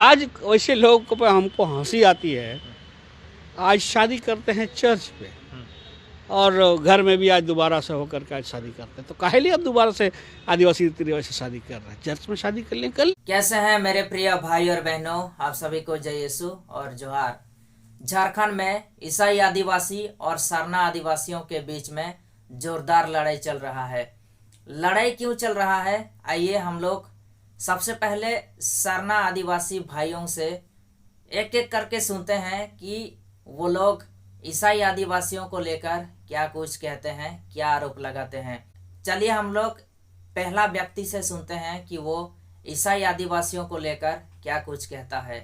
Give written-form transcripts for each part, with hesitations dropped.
आज वैसे लोग पे हमको हंसी आती है। आज शादी करते हैं चर्च पे और घर में भी आज दोबारा से होकर के आज शादी करते हैं। तो काहे लिए अब दोबारा से आदिवासी रीति रिवाज से शादी कर रहे हैं? चर्च में शादी कर लें कल। कैसे हैं मेरे प्रिय भाई और बहनों, आप सभी को जय यीशु और जोहार। झारखंड में ईसाई आदिवासी और सरना आदिवासियों के बीच में जोरदार लड़ाई चल रहा है। लड़ाई क्यों चल रहा है, आइए हम लोग सबसे पहले सरना आदिवासी भाइयों से एक एक करके सुनते हैं कि वो लोग ईसाई आदिवासियों को लेकर क्या कुछ कहते हैं, क्या आरोप लगाते हैं। चलिए हम लोग पहला व्यक्ति से सुनते हैं कि वो ईसाई आदिवासियों को लेकर क्या कुछ कहता है।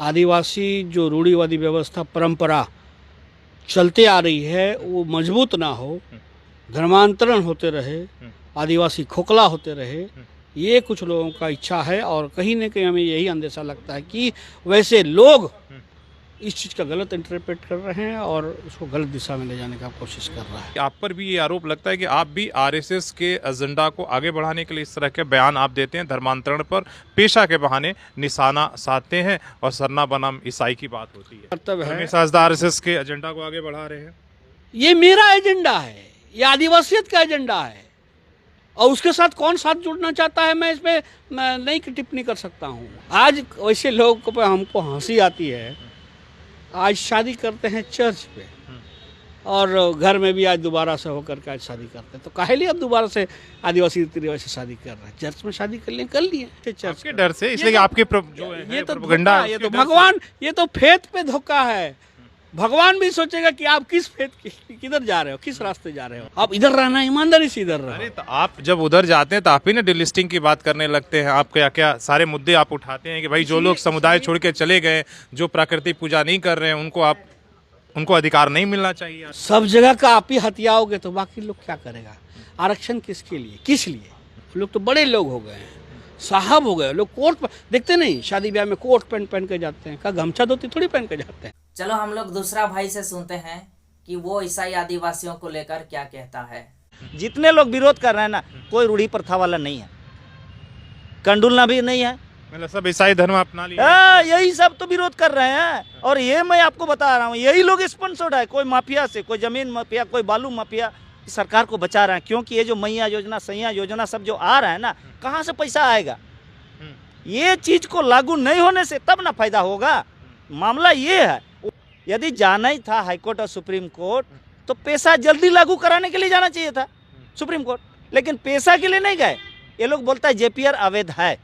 आदिवासी जो रूढ़िवादी व्यवस्था परंपरा चलते आ रही है वो मजबूत ना हो, धर्मांतरण होते रहे, आदिवासी खोखला होते रहे, ये कुछ लोगों का इच्छा है। और कहीं ना कहीं हमें यही अंदेशा लगता है कि वैसे लोग इस चीज़ का गलत इंटरप्रेट कर रहे हैं और उसको गलत दिशा में ले जाने का कोशिश कर रहा है। आप पर भी ये आरोप लगता है कि आप भी आरएसएस के एजेंडा को आगे बढ़ाने के लिए इस तरह के बयान आप देते हैं, धर्मांतरण पर पेशा के बहाने निशाना साधते हैं और सरना बनाम ईसाई की बात होती है। कर्तव्य है, हमेशा आरएसएस के एजेंडा को आगे बढ़ा रहे हैं। ये मेरा एजेंडा है, ये आदिवासियत का एजेंडा है और उसके साथ कौन साथ जुड़ना चाहता है मैं इसमें नहीं टिप्पणी कर सकता हूँ। आज वैसे लोग पे हमको हंसी आती है। आज शादी करते हैं चर्च पे और घर में भी आज दोबारा से होकर के आज शादी करते हैं। तो काहे लिए अब दोबारा से आदिवासी रीति रिवाज से शादी कर रहे हैं? चर्च में शादी कर लें कर लिए। चर्च के डर से, इसलिए आपके जो है ये तो प्रोपेगेंडा, ये तो भगवान, ये तो फेथ पे धोखा है। भगवान भी सोचेगा कि आप किस फेथ किधर जा रहे हो, किस रास्ते जा रहे हो। आप इधर रहना, ईमानदारी से इधर रहो। अरे तो आप जब उधर जाते हैं तो आप ही ना डिलिस्टिंग की बात करने लगते हैं। आप क्या क्या सारे मुद्दे आप उठाते हैं कि भाई जो लोग समुदाय छोड़ के चले गए, जो प्राकृतिक पूजा नहीं कर रहे हैं, उनको अधिकार नहीं मिलना चाहिए। सब जगह का आप ही हथियाओगे तो बाकी लोग क्या करेगा? आरक्षण किसके लिए, किस लिए? लोग तो बड़े लोग हो गए हैं, साहब हो गए लोग। कोट देखते नहीं, शादी ब्याह में कोट पैंट पहन के जाते हैं, का गमछा धोती थोड़ी पहन के जाते हैं। चलो हम लोग दूसरा भाई से सुनते हैं कि वो ईसाई आदिवासियों को लेकर क्या कहता है। जितने लोग विरोध कर रहे हैं ना, कोई रूढ़ी प्रथा वाला नहीं है, कंडुलना भी नहीं है, मतलब सब ईसाई धर्म अपना लिया। यही सब तो विरोध कर रहे हैं। और ये मैं आपको बता रहा हूँ, यही लोग स्पॉन्सर्ड है, कोई माफिया से, कोई जमीन माफिया, कोई बालू माफिया सरकार को बचा रहे हैं। क्योंकि ये जो मैया योजना, सैया योजना सब जो आ रहा है ना, कहाँ से पैसा आएगा? ये चीज को लागू नहीं होने से तब ना फायदा होगा। मामला ये है, यदि जाना ही था हाईकोर्ट और सुप्रीम कोर्ट तो पैसा जल्दी लागू कराने के लिए जाना चाहिए था सुप्रीम कोर्ट, लेकिन पैसा के लिए नहीं गए। ये लोग बोलता है जेपीआर अवैध है।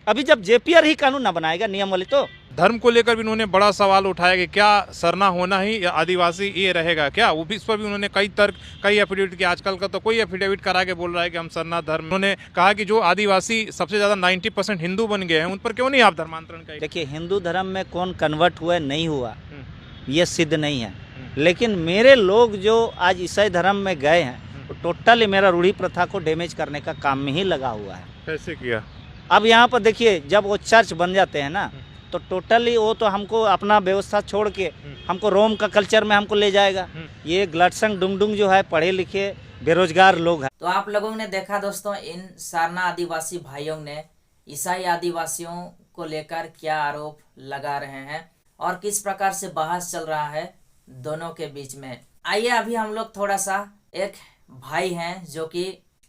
अभी जब जेपीआर ही कानून ना बनाएगा नियम वाले, तो धर्म को लेकर भी उन्होंने बड़ा सवाल उठाया कि क्या सरना होना ही या आदिवासी ये रहेगा क्या? वो भी, इस पर भी उन्होंने कई तर्क, कई एफिडेविट किया। आजकल का तो कोई एफिडेविट करा के बोल रहा है कि हम सरना धर्म। उन्होंने कहा कि जो आदिवासी सबसे ज्यादा 90% हिंदू बन गए हैं, उन पर क्यों नहीं आप धर्मांतरण का? देखिए, हिंदू धर्म में कौन कन्वर्ट हुआ नहीं हुआ ये सिद्ध नहीं है, लेकिन मेरे लोग जो आज ईसाई धर्म में गए हैं, तो टोटली मेरा रूढ़ी प्रथा को डैमेज करने का काम में ही लगा हुआ है। कैसे किया? अब यहाँ पर देखिए, जब वो चर्च बन जाते हैं ना, तो टोटली वो तो हमको अपना व्यवस्था छोड़ के हमको रोम का कल्चर में हमको ले जाएगा। ये ग्लटसंग डुंगडुंग जो है, पढ़े लिखे बेरोजगार लोग हैं। तो आप लोगों ने देखा दोस्तों, इन सरना आदिवासी भाइयों ने ईसाई आदिवासियों को लेकर क्या आरोप लगा रहे हैं और किस प्रकार से बहस चल रहा है दोनों के बीच में। आइए अभी हम लोग थोड़ा सा, एक भाई हैं जो कि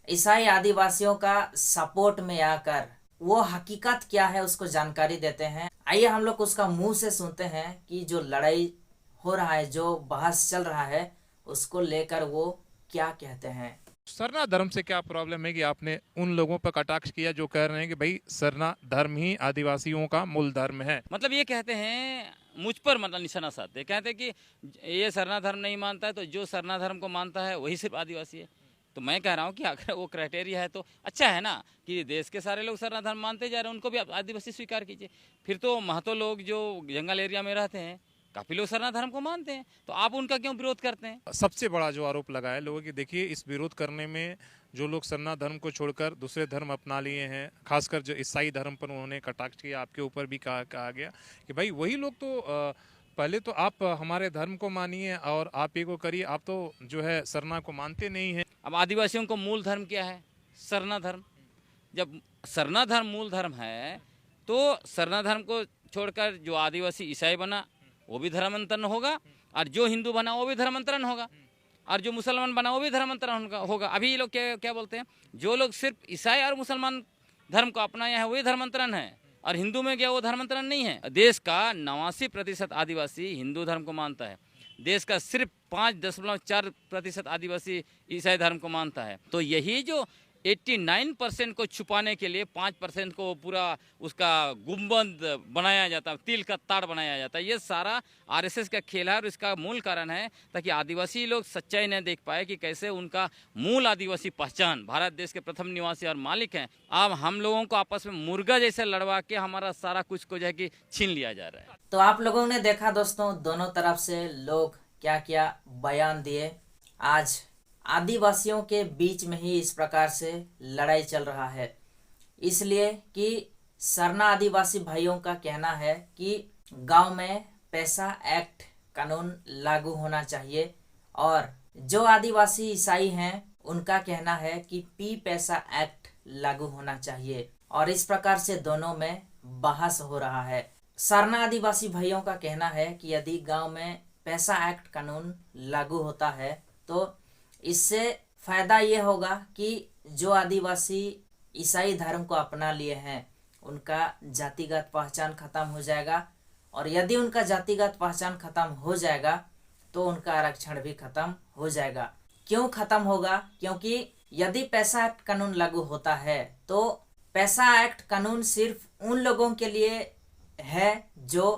ईसाई आदिवासियों का सपोर्ट में आकर वो हकीकत क्या है उसको जानकारी देते हैं। आइए हम लोग उसका मुंह से सुनते हैं कि जो लड़ाई हो रहा है, जो बहस चल रहा है, उसको लेकर वो क्या कहते हैं। सरना धर्म से क्या प्रॉब्लम है कि आपने उन लोगों पर कटाक्ष किया जो कह रहे हैं कि भाई सरना धर्म ही आदिवासियों का मूल धर्म है? मतलब ये कहते हैं, मुझ पर मतलब निशाना साधते, कहते हैं कि ये सरना धर्म नहीं मानता है, तो जो सरना धर्म को मानता है वही सिर्फ आदिवासी है। तो मैं कह रहा हूँ कि अगर वो क्राइटेरिया है तो अच्छा है ना, कि देश के सारे लोग सरना धर्म मानते जा रहे हैं, उनको भी आदिवासी स्वीकार कीजिए। फिर तो महतो लोग जो जंगल एरिया में रहते हैं, काफी लोग सरना धर्म को मानते हैं, तो आप उनका क्यों विरोध करते हैं? सबसे बड़ा जो आरोप लगा है लोगों की, देखिए इस विरोध करने में जो लोग सरना धर्म को छोड़कर दूसरे धर्म अपना लिए हैं, खासकर जो ईसाई धर्म पर उन्होंने कटाक्ष किया, आपके ऊपर भी कहा गया कि भाई वही लोग तो पहले तो आप हमारे धर्म को मानिए और आप ये को करिए, आप तो जो है सरना को मानते नहीं हैं। अब आदिवासियों को मूल धर्म क्या है? सरना धर्म। जब सरना धर्म मूल धर्म है तो सरना धर्म को छोड़कर जो आदिवासी ईसाई बना वो भी धर्मांतरण होगा, और जो हिंदू बना वो भी धर्मांतरण होगा, और जो मुसलमान बना वो भी धर्मांतरण होगा। अभी ये लोग क्या क्या बोलते हैं, जो लोग सिर्फ ईसाई और मुसलमान धर्म को अपनाया है वही धर्मांतरण है, और हिंदू में गया वो धर्मांतरण नहीं है। देश का 89% आदिवासी हिंदू धर्म को मानता है, देश का सिर्फ 5.4% आदिवासी ईसाई धर्म को मानता है। तो यही जो 89% को छुपाने के लिए 5% को पूरा उसका गुंबद बनाया जाता है, तिल का ताड़ बनाया जाता है, ये सारा आरएसएस का खेल है। और इसका मूल कारण है ताकि आदिवासी लोग सच्चाई न देख पाए कि कैसे उनका मूल आदिवासी पहचान भारत देश के प्रथम निवासी और मालिक हैं, अब हम लोगों को आपस में मुर्गा जैसे लड़वा के हमारा सारा कुछ को जो है कि छीन लिया जा रहा है। तो आप लोगों ने देखा दोस्तों, दोनों तरफ से लोग क्या क्या बयान दिए। आज आदिवासियों के बीच में ही इस प्रकार से लड़ाई चल रहा है, इसलिए कि सरना आदिवासी भाइयों का कहना है कि गांव में पैसा एक्ट कानून लागू होना चाहिए, और जो आदिवासी ईसाई हैं उनका कहना है कि पी पैसा एक्ट लागू होना चाहिए, और इस प्रकार से दोनों में बहस हो रहा है। सरना आदिवासी भाइयों का कहना है कि यदि गांव में पैसा एक्ट कानून लागू होता है तो इससे फायदा ये होगा कि जो आदिवासी ईसाई धर्म को अपना लिए हैं उनका जातिगत पहचान खत्म हो जाएगा, और यदि उनका जातिगत पहचान खत्म हो जाएगा तो उनका आरक्षण भी खत्म हो जाएगा। क्यों खत्म होगा? क्योंकि यदि पैसा एक्ट कानून लागू होता है तो पैसा एक्ट कानून सिर्फ उन लोगों के लिए है जो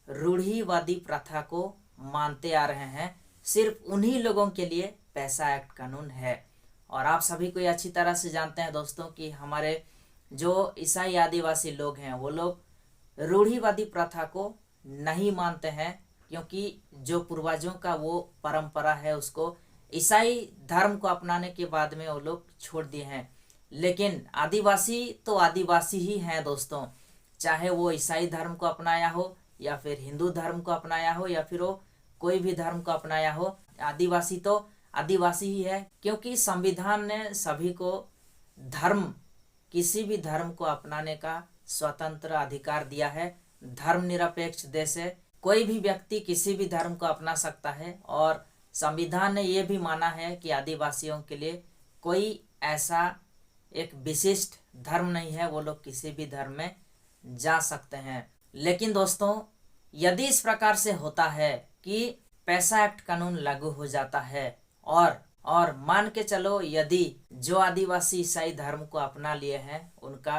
रूढ़िवादी प्रथा को मानते आ रहे हैं, सिर्फ उन्हीं लोगों के लिए पैसा एक्ट कानून है। और आप सभी को अच्छी तरह से जानते हैं दोस्तों कि हमारे जो ईसाई आदिवासी लोग हैं वो लोग रूढ़िवादी प्रथा को नहीं मानते हैं, क्योंकि जो पूर्वजों का वो परंपरा है उसको ईसाई धर्म को अपनाने के बाद में वो लोग छोड़ दिए हैं। लेकिन आदिवासी तो आदिवासी ही हैं दोस्तों, चाहे वो ईसाई धर्म को अपनाया हो या फिर हिंदू धर्म को अपनाया हो या फिर वो कोई भी धर्म को अपनाया हो, आदिवासी तो आदिवासी ही है। क्योंकि संविधान ने सभी को धर्म, किसी भी धर्म को अपनाने का स्वतंत्र अधिकार दिया है। धर्मनिरपेक्ष देश है, कोई भी व्यक्ति किसी भी धर्म को अपना सकता है, और संविधान ने यह भी माना है कि आदिवासियों के लिए कोई ऐसा एक विशिष्ट धर्म नहीं है, वो लोग किसी भी धर्म में जा सकते हैं। लेकिन दोस्तों, यदि इस प्रकार से होता है कि पैसा एक्ट कानून लागू हो जाता है और मान के चलो यदि जो आदिवासी ईसाई धर्म को अपना लिए हैं उनका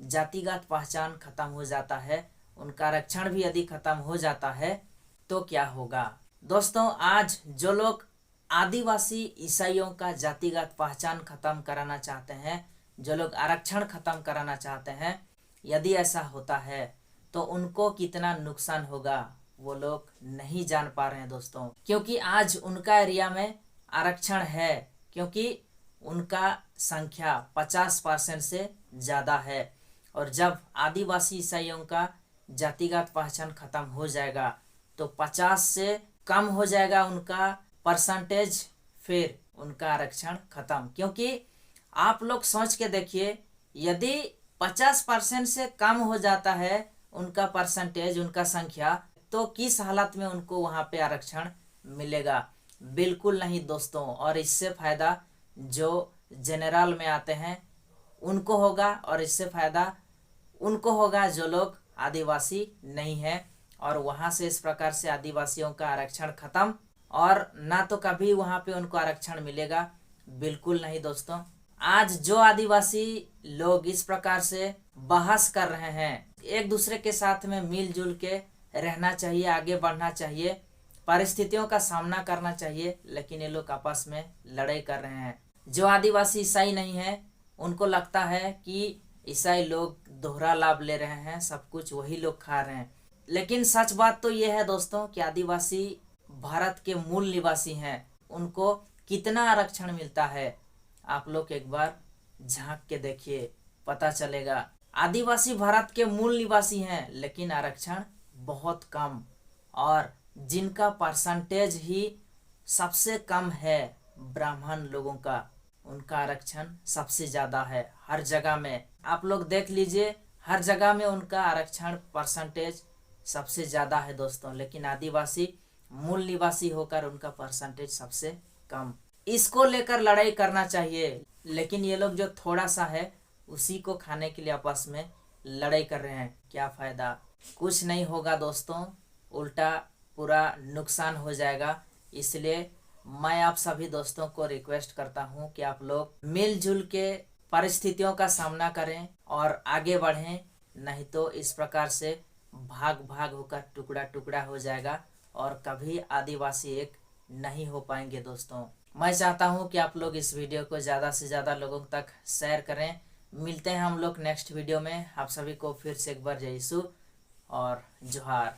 जातिगत पहचान खत्म हो जाता है, उनका आरक्षण भी यदि खत्म हो जाता है तो क्या होगा? दोस्तों, आज जो लोग आदिवासी ईसाइयों का जातिगत पहचान खत्म कराना चाहते हैं, जो लोग आरक्षण खत्म कराना चाहते हैं, यदि ऐसा होता है तो उनको कितना नुकसान होगा वो लोग नहीं जान पा रहे हैं दोस्तों। क्योंकि आज उनका एरिया में आरक्षण है, क्योंकि उनका संख्या 50% से ज़्यादा है, और जब आदिवासी ईसाइयों का जातिगत पहचान खत्म हो जाएगा तो 50 से कम हो जाएगा उनका परसेंटेज, फिर उनका आरक्षण खत्म। क्योंकि आप लोग सोच के देखिए, यदि 50% से कम हो जाता है उनका परसेंटेज, उनका संख्या, तो किस हालत में उनको वहाँ पे आरक्षण मिलेगा? बिल्कुल नहीं दोस्तों। और इससे फायदा जो जनरल में आते हैं उनको होगा, और इससे फायदा उनको होगा जो लोग आदिवासी नहीं है, और वहाँ से इस प्रकार से आदिवासियों का आरक्षण खत्म, और ना तो कभी वहाँ पे उनको आरक्षण मिलेगा, बिल्कुल नहीं दोस्तों। आज जो आदिवासी लोग इस प्रकार से बहस कर रहे हैं, एक दूसरे के साथ में मिलजुल के रहना चाहिए, आगे बढ़ना चाहिए, परिस्थितियों का सामना करना चाहिए, लेकिन ये लोग आपस में लड़ाई कर रहे हैं। जो आदिवासी ईसाई नहीं है उनको लगता है कि ईसाई लोग दोहरा लाभ ले रहे हैं, सब कुछ वही लोग खा रहे हैं। लेकिन सच बात तो ये है दोस्तों कि आदिवासी भारत के मूल निवासी हैं, उनको कितना आरक्षण मिलता है आप लोग एक बार झांक के देखिए, पता चलेगा। आदिवासी भारत के मूल निवासी हैं, लेकिन आरक्षण बहुत कम, और जिनका परसेंटेज ही सबसे कम है ब्राह्मण लोगों का, उनका आरक्षण सबसे ज़्यादा है हर जगह में। आप लोग देख लीजिए, हर जगह में उनका आरक्षण परसेंटेज सबसे ज़्यादा है दोस्तों, लेकिन आदिवासी मूल निवासी होकर उनका परसेंटेज सबसे कम। इसको लेकर लड़ाई करना चाहिए, लेकिन ये लोग जो थोड़ा सा है उसी को खाने के लिए आपस में लड़ाई कर रहे हैं। क्या फ़ायदा, कुछ नहीं होगा दोस्तों, उल्टा पूरा नुकसान हो जाएगा। इसलिए मैं आप सभी दोस्तों को रिक्वेस्ट करता हूँ कि आप लोग मिलजुल के परिस्थितियों का सामना करें और आगे बढ़ें, नहीं तो इस प्रकार से भाग भाग होकर टुकड़ा टुकड़ा हो जाएगा और कभी आदिवासी एक नहीं हो पाएंगे दोस्तों। मैं चाहता हूं कि आप लोग इस वीडियो को ज़्यादा से ज़्यादा लोगों तक शेयर करें। मिलते हैं हम लोग नेक्स्ट वीडियो में। आप सभी को फिर से एक बार जय यीशु और जोहार।